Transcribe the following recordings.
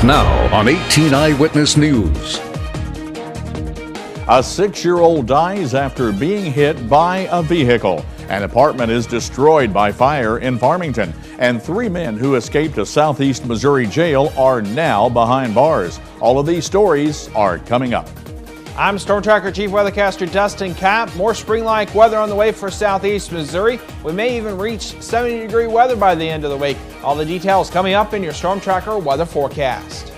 Now on 18 Eyewitness News. A 6-year-old dies after being hit by a vehicle. An apartment is destroyed by fire in Farmington. And 3 men who escaped a southeast Missouri jail are now behind bars. All of these stories are coming up. I'm Storm Tracker Chief Weathercaster Dustin Kapp. More spring-like weather on the way for southeast Missouri. We may even reach 70-degree weather by the end of the week. All the details coming up in your Storm Tracker weather forecast.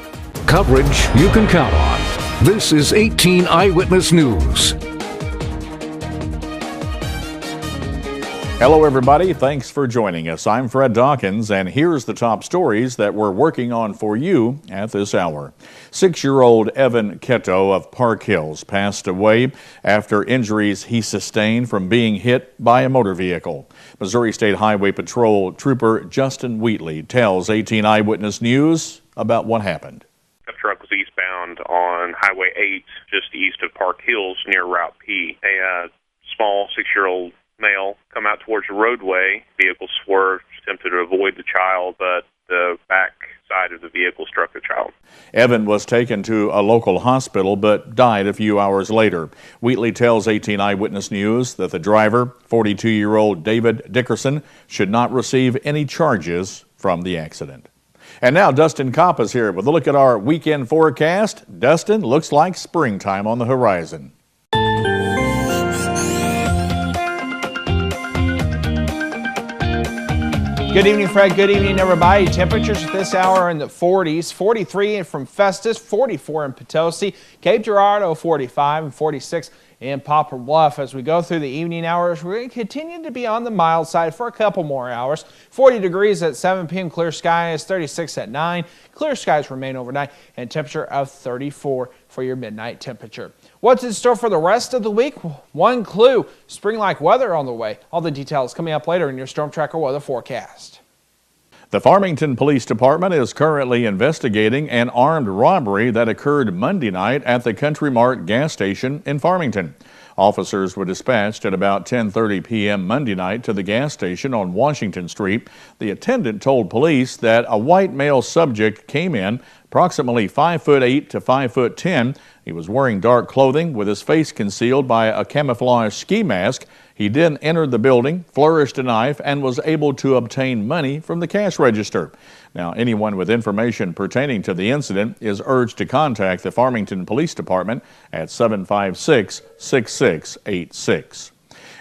Coverage you can count on. This is 18 Eyewitness News. Hello, everybody. Thanks for joining us. I'm Fred Dawkins, and here's the top stories that we're working on for you at this hour. 6-year-old Evan Ketto of Park Hills passed away after injuries he sustained from being hit by a motor vehicle. Missouri State Highway Patrol Trooper Justin Wheatley tells 18 Eyewitness News about what happened. The truck was eastbound on Highway 8, just east of Park Hills near Route P. A small 6-year-old male come out towards the roadway. Vehicle swerved, attempted to avoid the child, but the back side of the vehicle struck the child. Evan was taken to a local hospital but died a few hours later. Wheatley tells 18 Eyewitness News that the driver, 42-year-old David Dickerson, should not receive any charges from the accident. And now Dustin Kapp is here with a look at our weekend forecast. Dustin, looks like springtime on the horizon. Good evening, Fred. Good evening, everybody. Temperatures at this hour are in the 40s. 43 from Festus, 44 in Potosi, Cape Girardeau 45 and 46 in Poplar Bluff. As we go through the evening hours, we're going to continue to be on the mild side for a couple more hours. 40 degrees at 7 p.m. Clear skies, 36 at 9. Clear skies remain overnight, and temperature of 34 for your midnight temperature. What's in store for the rest of the week? One clue, spring-like weather on the way. All the details coming up later in your Storm Tracker weather forecast. The Farmington Police Department is currently investigating an armed robbery that occurred Monday night at the Country Mart gas station in Farmington. Officers were dispatched at about 10:30 p.m. Monday night to the gas station on Washington Street. The attendant told police that a white male subject came in, approximately 5'8" to 5'10". He was wearing dark clothing with his face concealed by a camouflage ski mask. He then entered the building, flourished a knife, and was able to obtain money from the cash register. Now, anyone with information pertaining to the incident is urged to contact the Farmington Police Department at 756-6686.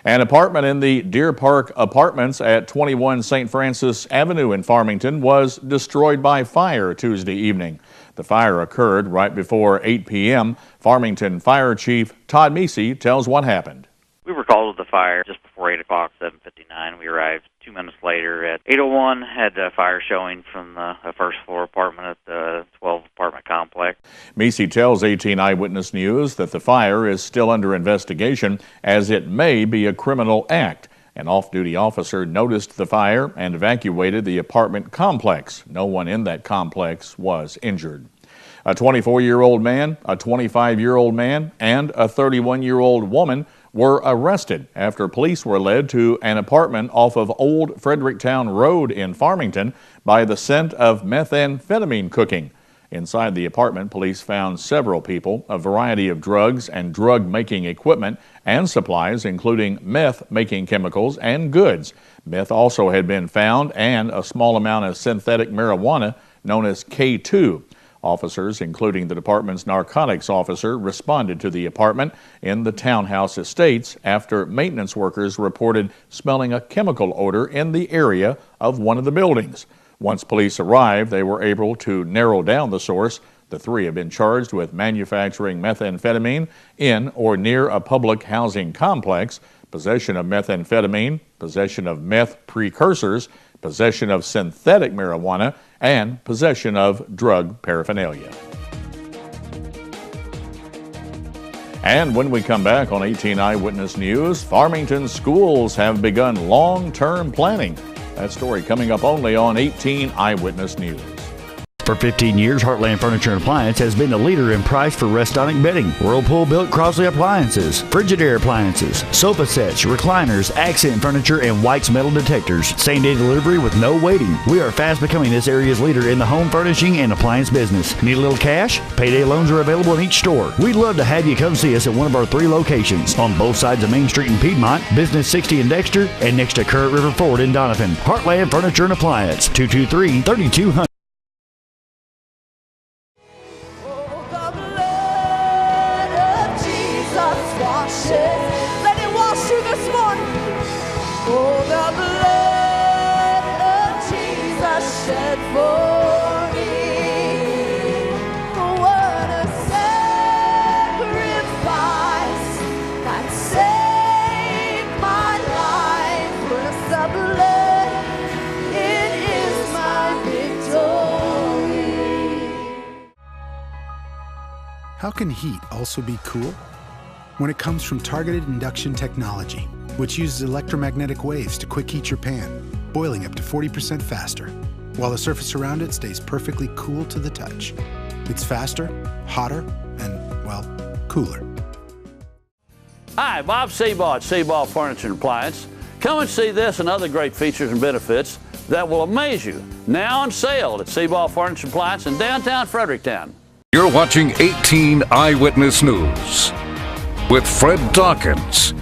An apartment in the Deer Park Apartments at 21 St. Francis Avenue in Farmington was destroyed by fire Tuesday evening. The fire occurred right before 8 p.m. Farmington Fire Chief Todd Meese tells what happened. We were called to the fire just before 8 o'clock, 7:59. We arrived 2 minutes later at 8:01, had a fire showing from the first floor apartment at the 12 apartment complex. Meese tells 18 Eyewitness News that the fire is still under investigation as it may be a criminal act. An off-duty officer noticed the fire and evacuated the apartment complex. No one in that complex was injured. A 24-year-old man, a 25-year-old man, and a 31-year-old woman were arrested after police were led to an apartment off of Old Fredericktown Road in Farmington by the scent of methamphetamine cooking. Inside the apartment, police found several people, a variety of drugs and drug-making equipment, and supplies including meth-making chemicals and goods. Meth also had been found, and a small amount of synthetic marijuana known as K2. Officers, including the department's narcotics officer, responded to the apartment in the Townhouse Estates after maintenance workers reported smelling a chemical odor in the area of one of the buildings. Once police arrived, they were able to narrow down the source. The 3 have been charged with manufacturing methamphetamine in or near a public housing complex, possession of methamphetamine, possession of meth precursors, possession of synthetic marijuana, and possession of drug paraphernalia. And when we come back on 18 Eyewitness News, Farmington schools have begun long-term planning. That story coming up only on 18 Eyewitness News. For 15 years, Heartland Furniture and Appliance has been the leader in price for Restonic bedding. Whirlpool built Crosley appliances, Frigidaire appliances, sofa sets, recliners, accent furniture, and White's metal detectors. Same-day delivery with no waiting. We are fast becoming this area's leader in the home furnishing and appliance business. Need a little cash? Payday loans are available in each store. We'd love to have you come see us at one of our 3 locations on both sides of Main Street in Piedmont, Business 60 in Dexter, and next to Current River Ford in Donovan. Heartland Furniture and Appliance, 223-3200. Let it wash you this morning. Oh, the blood of Jesus shed for me. What a sacrifice that saved my life. With the blood, it is my victory. How can heat also be cool? When it comes from targeted induction technology, which uses electromagnetic waves to quick heat your pan, boiling up to 40% faster, while the surface around it stays perfectly cool to the touch. It's faster, hotter, and, well, cooler. Hi, Bob Seabaugh at Seabaugh Furniture and Appliance. Come and see this and other great features and benefits that will amaze you. Now on sale at Seabaugh Furniture and Appliance in downtown Fredericktown. You're watching 18 Eyewitness News with Fred Dawkins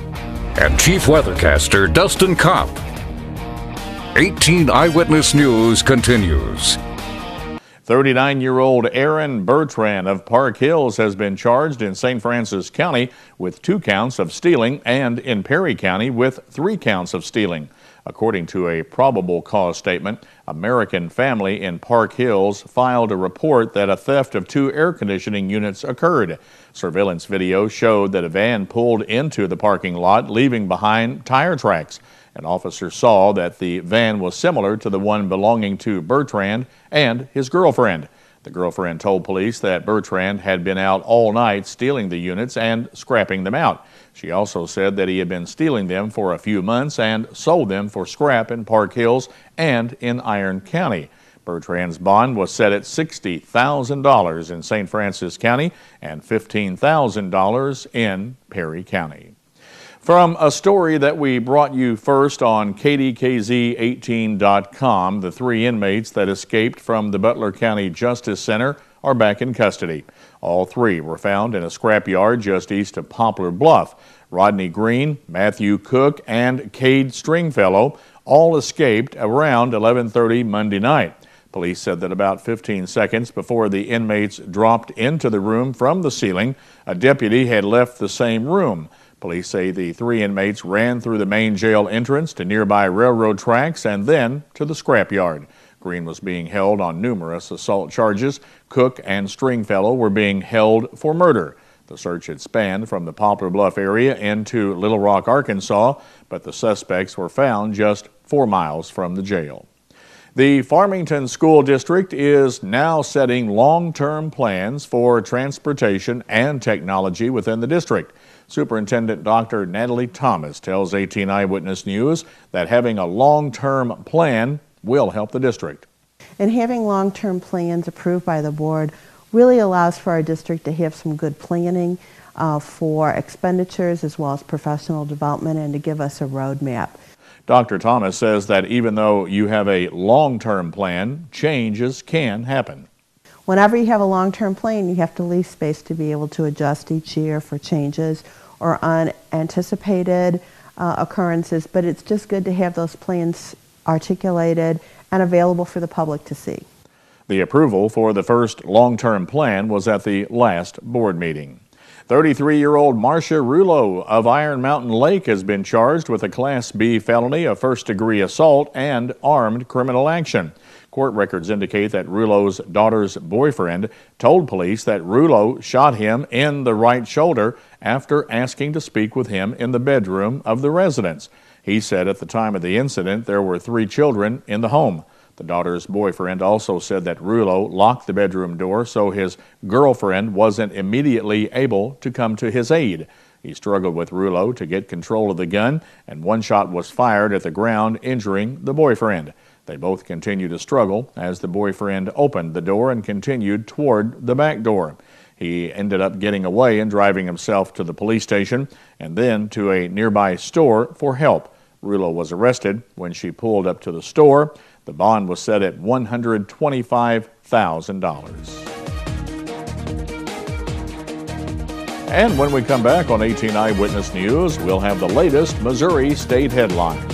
and Chief Weathercaster Dustin Kopp. 18 Eyewitness News continues. 39-year-old Aaron Bertrand of Park Hills has been charged in St. Francis County with 2 counts of stealing and in Perry County with 3 counts of stealing. According to a probable cause statement, American Family in Park Hills filed a report that a theft of 2 air conditioning units occurred. Surveillance video showed that a van pulled into the parking lot, leaving behind tire tracks. An officer saw that the van was similar to the one belonging to Bertrand and his girlfriend. The girlfriend told police that Bertrand had been out all night stealing the units and scrapping them out. She also said that he had been stealing them for a few months and sold them for scrap in Park Hills and in Iron County. Bertrand's bond was set at $60,000 in St. Francis County and $15,000 in Perry County. From a story that we brought you first on KDKZ18.com, the 3 inmates that escaped from the Butler County Justice Center are back in custody. All 3 were found in a scrapyard just east of Poplar Bluff. Rodney Green, Matthew Cook, and Cade Stringfellow all escaped around 11:30 Monday night. Police said that about 15 seconds before the inmates dropped into the room from the ceiling, a deputy had left the same room. Police say the 3 inmates ran through the main jail entrance to nearby railroad tracks and then to the scrapyard. Green was being held on numerous assault charges. Cook and Stringfellow were being held for murder. The search had spanned from the Poplar Bluff area into Little Rock, Arkansas, but the suspects were found just 4 miles from the jail. The Farmington School District is now setting long-term plans for transportation and technology within the district. Superintendent Dr. Natalie Thomas tells 18 Eyewitness News that having a long-term plan will help the district. And having long-term plans approved by the board really allows for our district to have some good planning for expenditures as well as professional development and to give us a roadmap. Dr. Thomas says that even though you have a long-term plan, changes can happen. Whenever you have a long-term plan, you have to leave space to be able to adjust each year for changes or unanticipated occurrences, but it's just good to have those plans articulated and available for the public to see. The approval for the first long-term plan was at the last board meeting. 33-year-old Marcia Rouleau of Iron Mountain Lake has been charged with a Class B felony of first-degree assault and armed criminal action. Court records indicate that Rouleau's daughter's boyfriend told police that Rouleau shot him in the right shoulder after asking to speak with him in the bedroom of the residence. He said at the time of the incident there were 3 children in the home. The daughter's boyfriend also said that Rouleau locked the bedroom door so his girlfriend wasn't immediately able to come to his aid. He struggled with Rouleau to get control of the gun, and 1 shot was fired at the ground, injuring the boyfriend. They both continue to struggle as the boyfriend opened the door and continued toward the back door. He ended up getting away and driving himself to the police station and then to a nearby store for help. Rouleau was arrested when she pulled up to the store. The bond was set at $125,000. And when we come back on 18 Eyewitness News, we'll have the latest Missouri state headlines.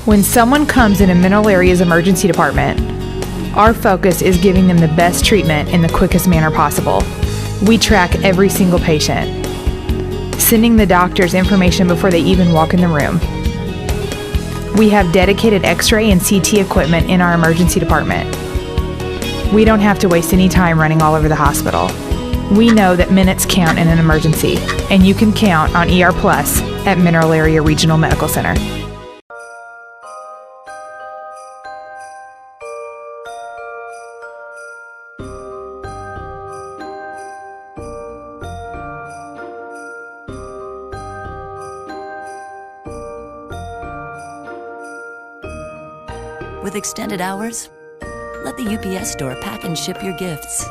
When someone comes in a Mineral Area's emergency department, our focus is giving them the best treatment in the quickest manner possible. We track every single patient, sending the doctors information before they even walk in the room. We have dedicated X-ray and CT equipment in our emergency department. We don't have to waste any time running all over the hospital. We know that minutes count in an emergency, and you can count on ER Plus at Mineral Area Regional Medical Center. With extended hours, let the UPS store pack and ship your gifts.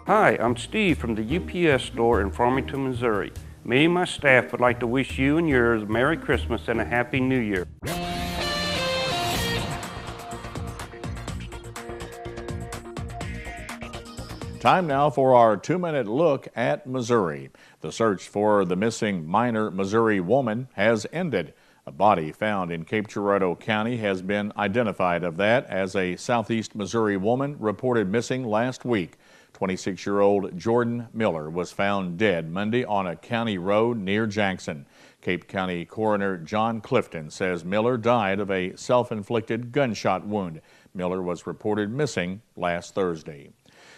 Hi, I'm Steve from the UPS store in Farmington, Missouri. Me and my staff would like to wish you and yours a Merry Christmas and a Happy New Year. Time now for our 2-minute look at Missouri. The search for the missing minor Missouri woman has ended. A body found in Cape Girardeau County has been identified of that as a southeast Missouri woman reported missing last week. 26-year-old Jordan Miller was found dead Monday on a county road near Jackson. Cape County Coroner John Clifton says Miller died of a self-inflicted gunshot wound. Miller was reported missing last Thursday.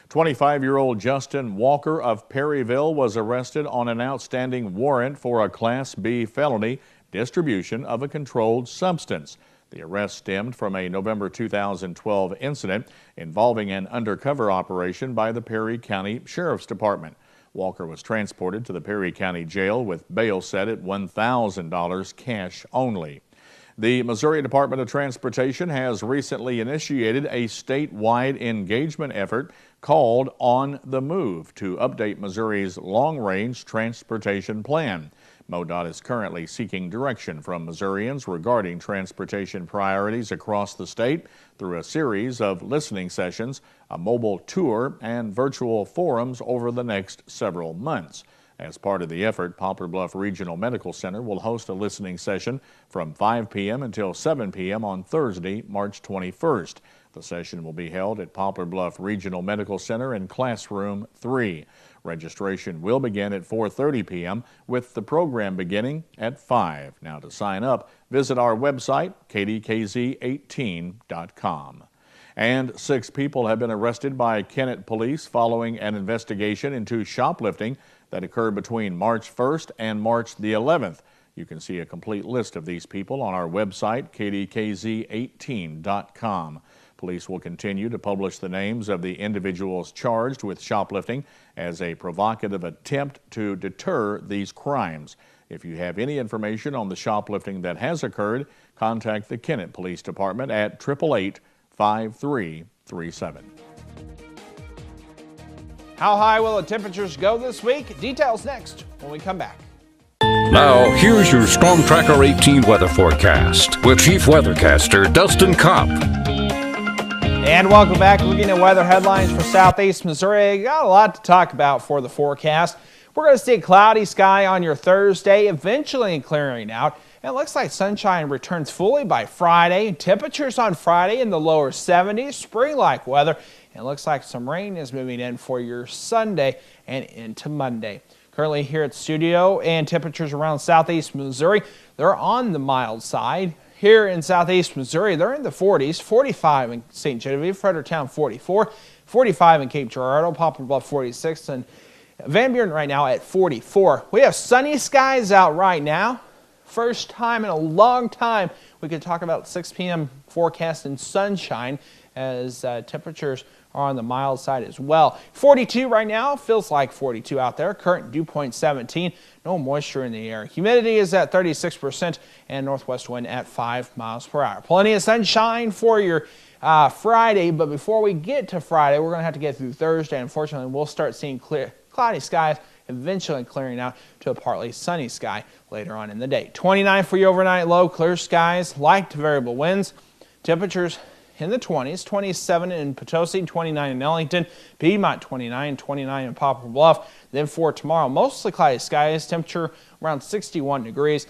25-year-old Justin Walker of Perryville was arrested on an outstanding warrant for a Class B felony, distribution of a controlled substance. The arrest stemmed from a November 2012 incident involving an undercover operation by the Perry County Sheriff's Department. Walker was transported to the Perry County Jail with bail set at $1,000 cash only. The Missouri Department of Transportation has recently initiated a statewide engagement effort called On the Move to update Missouri's long-range transportation plan. MoDOT is currently seeking direction from Missourians regarding transportation priorities across the state through a series of listening sessions, a mobile tour, and virtual forums over the next several months. As part of the effort, Poplar Bluff Regional Medical Center will host a listening session from 5 p.m. until 7 p.m. on Thursday, March 21st. The session will be held at Poplar Bluff Regional Medical Center in Classroom 3. Registration will begin at 4:30 p.m. with the program beginning at 5. Now to sign up, visit our website, KDKZ18.com. And 6 people have been arrested by Kennett Police following an investigation into shoplifting that occurred between March 1st and March the 11th. You can see a complete list of these people on our website, KDKZ18.com. Police will continue to publish the names of the individuals charged with shoplifting as a provocative attempt to deter these crimes. If you have any information on the shoplifting that has occurred, contact the Kennett Police Department at 888-5337. How high will the temperatures go this week? Details next when we come back. Now, here's your Storm Tracker 18 weather forecast with Chief Weathercaster Dustin Kopp. And welcome back. Looking at weather headlines for southeast Missouri. Got a lot to talk about for the forecast. We're going to see a cloudy sky on your Thursday, eventually clearing out. And it looks like sunshine returns fully by Friday. Temperatures on Friday in the lower 70s, spring-like weather. And it looks like some rain is moving in for your Sunday and into Monday. Currently here at the studio, and temperatures around southeast Missouri, they're on the mild side. here in southeast Missouri, they're in the 40s, 45 in St. Genevieve, Fredericktown 44, 45 in Cape Girardeau, Poplar Bluff 46, and Van Buren right now at 44. We have sunny skies out right now. First time in a long time we could talk about 6 p.m. forecast and sunshine as temperatures are on the mild side as well. 42 right now, feels like 42 out there. Current dew point 17, no moisture in the air. Humidity is at 36% and northwest wind at 5 miles per hour. Plenty of sunshine for your Friday, but before we get to Friday, we're going to have to get through Thursday. Unfortunately, we'll start seeing cloudy skies, eventually clearing out to a partly sunny sky later on in the day. 29 for your overnight low, clear skies, light to variable winds. Temperatures in the 20s, 27 in Potosi, 29 in Ellington, Piedmont 29, 29 in Poplar Bluff. Then for tomorrow, mostly cloudy skies, temperature around 61 degrees.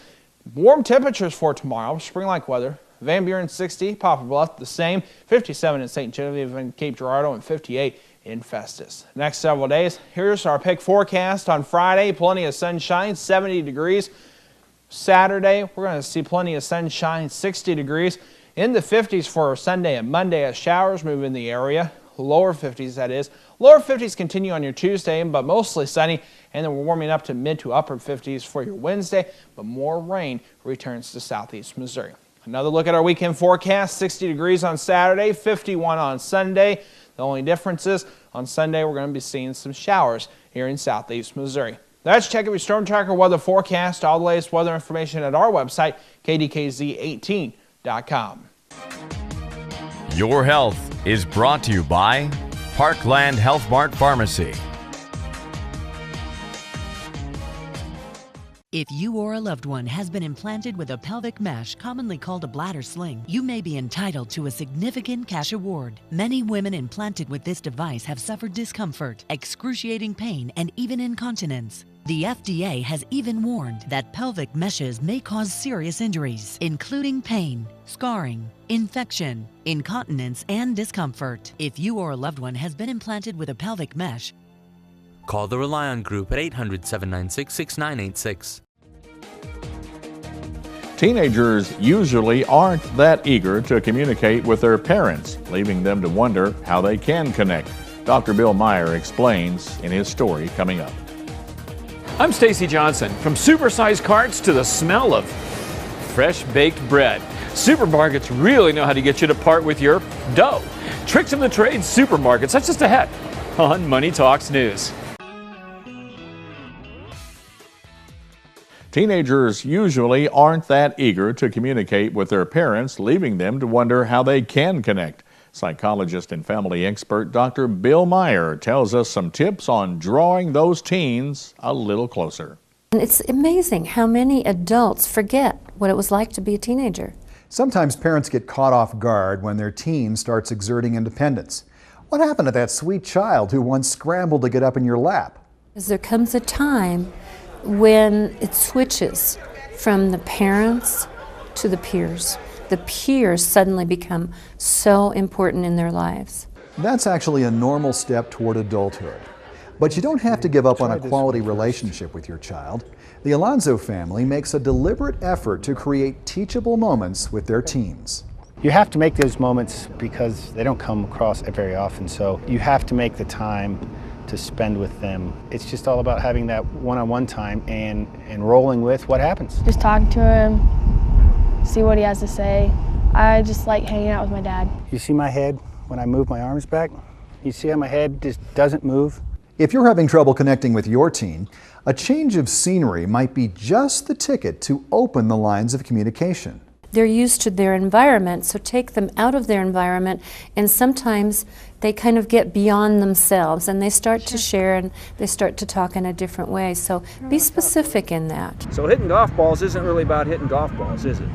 Warm temperatures for tomorrow, spring-like weather. Van Buren 60, Poplar Bluff the same, 57 in St. Genevieve and Cape Girardeau, and 58 in Festus. Next several days, here's our pick forecast. On Friday, plenty of sunshine, 70 degrees. Saturday, we're going to see plenty of sunshine, 60 degrees. In the 50s for Sunday and Monday as showers move in the area. Lower 50s, that is. Lower 50s continue on your Tuesday, but mostly sunny. And then we're warming up to mid to upper 50s for your Wednesday, but more rain returns to southeast Missouri. Another look at our weekend forecast, 60 degrees on Saturday, 51 on Sunday. The only difference is on Sunday we're going to be seeing some showers here in southeast Missouri. Let's check out your Storm Tracker weather forecast. All the latest weather information at our website, KDKZ18.com. Your health is brought to you by Parkland Health Mart Pharmacy. If you or a loved one has been implanted with a pelvic mesh, commonly called a bladder sling, you may be entitled to a significant cash award. Many women implanted with this device have suffered discomfort, excruciating pain, and even incontinence. The FDA has even warned that pelvic meshes may cause serious injuries, including pain, scarring, infection, incontinence, and discomfort. If you or a loved one has been implanted with a pelvic mesh, call the Relion Group at 800-796-6986. Teenagers usually aren't that eager to communicate with their parents, leaving them to wonder how they can connect. Dr. Bill Meyer explains in his story coming up. I'm Stacy Johnson. From supersized carts to the smell of fresh baked bread, supermarkets really know how to get you to part with your dough. Tricks of the trade supermarkets. That's just ahead on Money Talks News. Teenagers usually aren't that eager to communicate with their parents, leaving them to wonder how they can connect. Psychologist and family expert Dr. Bill Meyer tells us some tips on drawing those teens a little closer. It's amazing how many adults forget what it was like to be a teenager. Sometimes parents get caught off guard when their teen starts exerting independence. What happened to that sweet child who once scrambled to get up in your lap? Because there comes a time when it switches from the parents to the peers. The peers suddenly become so important in their lives. That's actually a normal step toward adulthood. But you don't have to give up on a quality relationship with your child. The Alonzo family makes a deliberate effort to create teachable moments with their teens. You have to make those moments because they don't come across very often, so you have to make the time to spend with them. It's just all about having that one-on-one time and rolling with what happens. Just talking to him, see what he has to say. I just like hanging out with my dad. You see my head when I move my arms back? You see how my head just doesn't move? If you're having trouble connecting with your teen, a change of scenery might be just the ticket to open the lines of communication. They're used to their environment, so take them out of their environment, and sometimes they kind of get beyond themselves and they start to share and they start to talk in a different way. So be specific in that. So hitting golf balls isn't really about hitting golf balls, is it?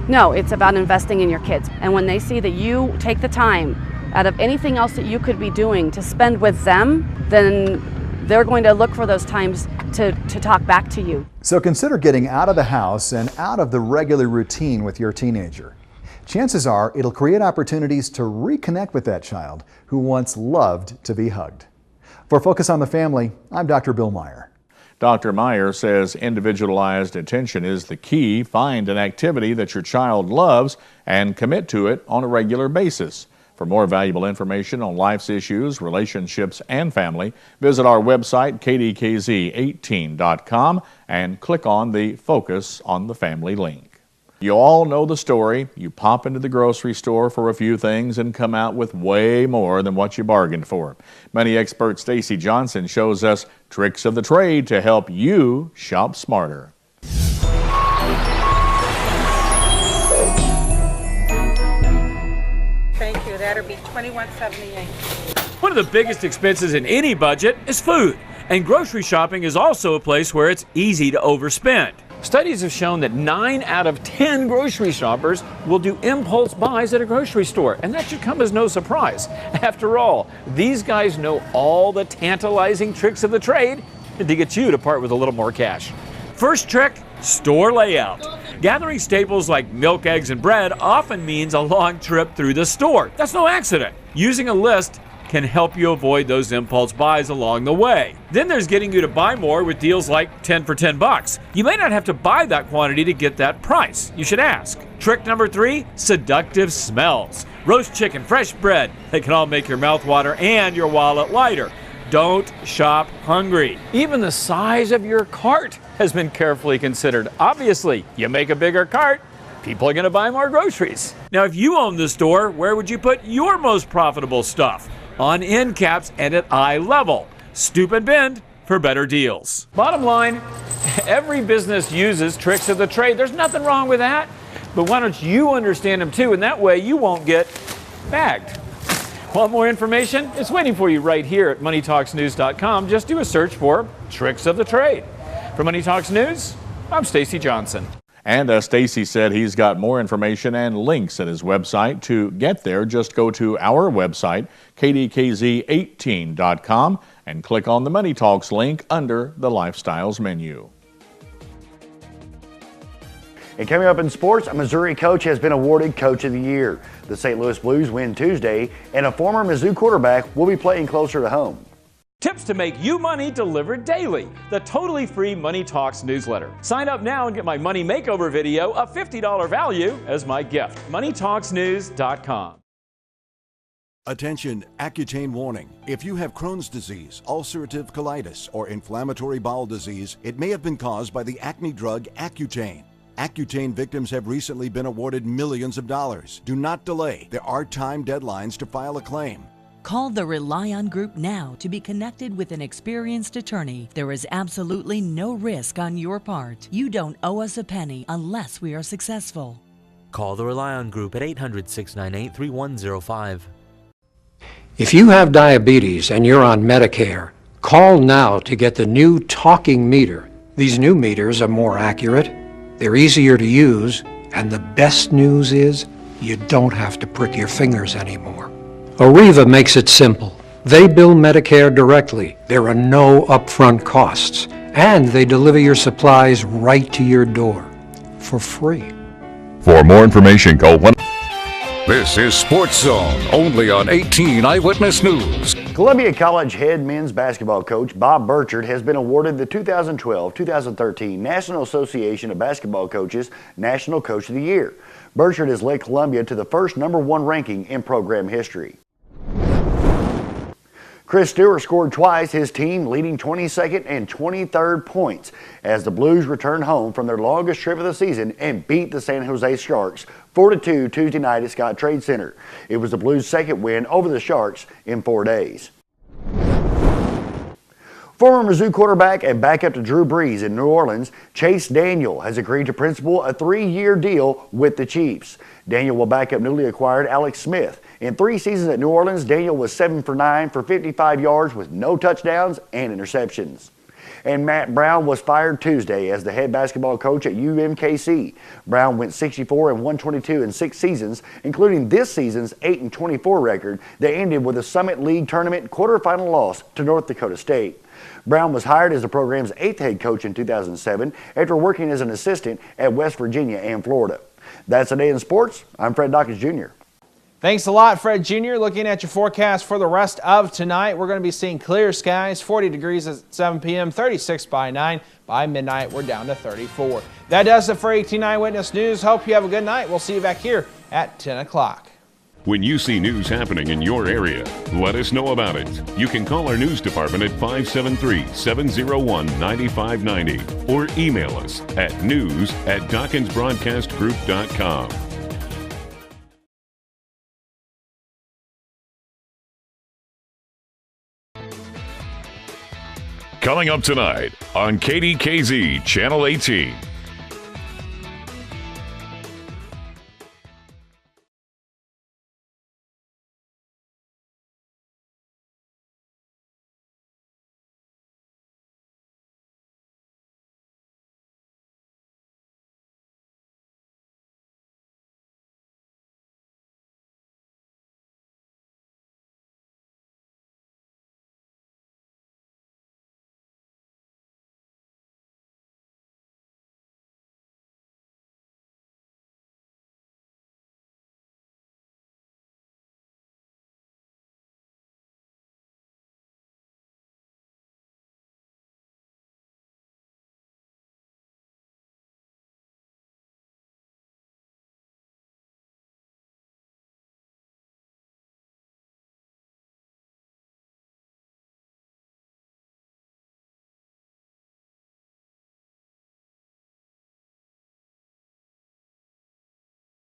No, it's about investing in your kids. And when they see that you take the time out of anything else that you could be doing to spend with them, then they're going to look for those times to talk back to you. So consider getting out of the house and out of the regular routine with your teenager. Chances are it'll create opportunities to reconnect with that child who once loved to be hugged. For Focus on the Family, I'm Dr. Bill Meyer. Dr. Meyer says individualized attention is the key. Find an activity that your child loves and commit to it on a regular basis. For more valuable information on life's issues, relationships, and family, visit our website, KDKZ18.com, and click on the Focus on the Family link. You all know the story. You pop into the grocery store for a few things and come out with way more than what you bargained for. Money expert Stacy Johnson shows us tricks of the trade to help you shop smarter. Thank you. That'll be $21.78. One of the biggest expenses in any budget is food, and grocery shopping is also a place where it's easy to overspend. Studies have shown that 9 out of 10 grocery shoppers will do impulse buys at a grocery store, and that should come as no surprise. After all, these guys know all the tantalizing tricks of the trade to get you to part with a little more cash. First trick, store layout. Gathering staples like milk, eggs, and bread often means a long trip through the store. That's no accident. Using a list can help you avoid those impulse buys along the way. Then there's getting you to buy more with deals like 10 for $10. You may not have to buy that quantity to get that price. You should ask. Trick number 3, seductive smells. Roast chicken, fresh bread, they can all make your mouth water and your wallet lighter. Don't shop hungry. Even the size of your cart has been carefully considered. Obviously, you make a bigger cart, people are going to buy more groceries. Now, if you own the store, where would you put your most profitable stuff? On end caps and at eye level. Stoop and bend for better deals. Bottom line, every business uses tricks of the trade. There's nothing wrong with that. But why don't you understand them too, and that way you won't get bagged. Want more information? It's waiting for you right here at MoneyTalksNews.com. Just do a search for Tricks of the Trade. For Money Talks News, I'm Stacy Johnson. And as Stacy said, he's got more information and links at his website. To get there, just go to our website, KDKZ18.com, and click on the Money Talks link under the Lifestyles menu. And coming up in sports, a Missouri coach has been awarded Coach of the Year. The St. Louis Blues win Tuesday, and a former Mizzou quarterback will be playing closer to home. Tips to make you money delivered daily. The totally free Money Talks newsletter. Sign up now and get my money makeover video, a $50 value, as my gift. MoneyTalksNews.com. Attention, Accutane warning. If you have Crohn's disease, ulcerative colitis, or inflammatory bowel disease, it may have been caused by the acne drug Accutane. Accutane victims have recently been awarded millions of dollars. Do not delay. There are time deadlines to file a claim. Call the Rely On Group now to be connected with an experienced attorney. There is absolutely no risk on your part. You don't owe us a penny unless we are successful. Call the Rely On Group at 800-698-3105. If you have diabetes and you're on Medicare, call now to get the new talking meter. These new meters are more accurate, they're easier to use, and the best news is you don't have to prick your fingers anymore. Arriva makes it simple. They bill Medicare directly. There are no upfront costs. And they deliver your supplies right to your door for free. For more information, call 1. This is Sports Zone, only on 18 Eyewitness News. Columbia College head men's basketball coach Bob Burchard has been awarded the 2012-2013 National Association of Basketball Coaches National Coach of the Year. Burchard has led Columbia to the first #1 ranking in program history. Chris Stewart scored twice, his team leading 22nd and 23rd points as the Blues returned home from their longest trip of the season and beat the San Jose Sharks 4-2 Tuesday night at Scott Trade Center. It was the Blues' second win over the Sharks in 4 days. Former Mizzou quarterback and backup to Drew Brees in New Orleans, Chase Daniel has agreed to principal a 3-year deal with the Chiefs. Daniel will back up newly acquired Alex Smith. In 3 seasons at New Orleans, Daniel was 7 for 9 for 55 yards with no touchdowns and interceptions. And Matt Brown was fired Tuesday as the head basketball coach at UMKC. Brown went 64-122 in 6 seasons, including this season's 8-24 record that ended with a Summit League Tournament quarterfinal loss to North Dakota State. Brown was hired as the program's 8th head coach in 2007 after working as an assistant at West Virginia and Florida. That's the day in sports. I'm Fred Dawkins Jr. Thanks a lot, Fred Jr. Looking at your forecast for the rest of tonight, we're going to be seeing clear skies, 40 degrees at 7 p.m., 36 by 9. By midnight, we're down to 34. That does it for 18 Eyewitness News. Hope you have a good night. We'll see you back here at 10 o'clock. When you see news happening in your area, let us know about it. You can call our news department at 573-701-9590 or email us at news@DawkinsBroadcastGroup.com. Coming up tonight on KDKZ Channel 18.